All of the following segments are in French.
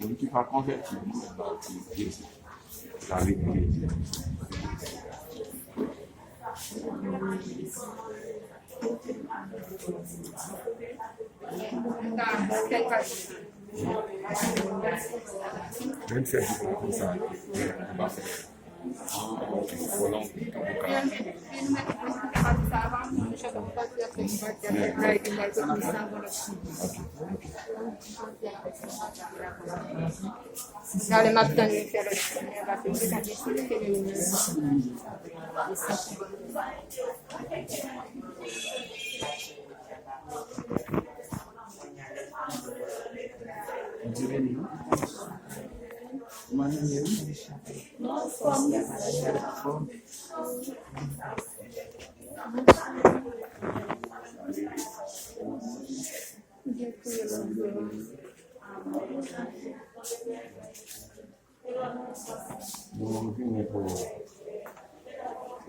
On qui va convertir dans l'église. Même faire du bon comme ça, on va faire. Dale más también la primera que Nous venons pour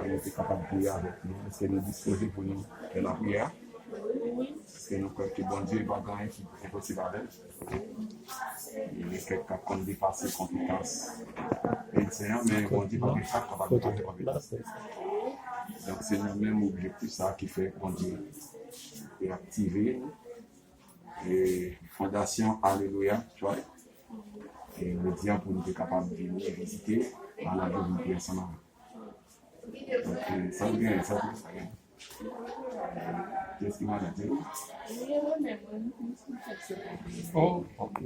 être capable de prier avec nous, c'est de disposer pour nous de la prière. Parce que nous croyons que bon Dieu va gagner qui est possible avec. Il y a quelqu'un qui a dépassé les compétences. Et le Seigneur, mais bon Dieu va être capable de dépasser les compétences. Donc c'est le même objectif ça qui fait qu'on dit et activer et Fondation Alléluia, tu vois. Et le diable pour nous être capable de venir visiter à la vie d'une personne. Donc ça vient, ça vient. Qu'est-ce qu'il m'a dit? Oh, ok.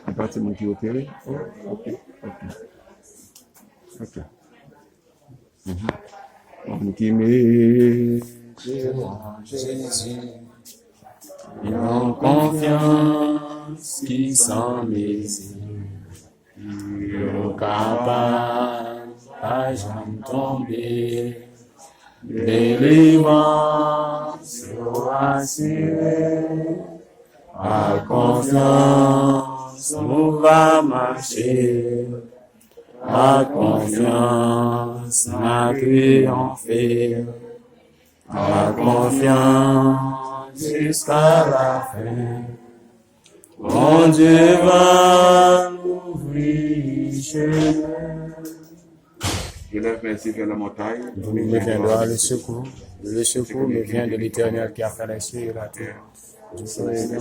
Le bâtiment qui est opéré? Oh, ok, ok. Ok. On qui met Jésus, en confiance qui s'en mesure, capable à jamais tomber, délivrance assurée, à confiance nous va marcher, à confiance n'a triompher, à confiance jusqu'à la fin. Mon Dieu va m'ouvrir chemin. Je lève mes yeux vers la montagne. D'où me viendra le secours. Le secours me vient de l'Éternel qui a fait les cieux et la terre. Je serai dans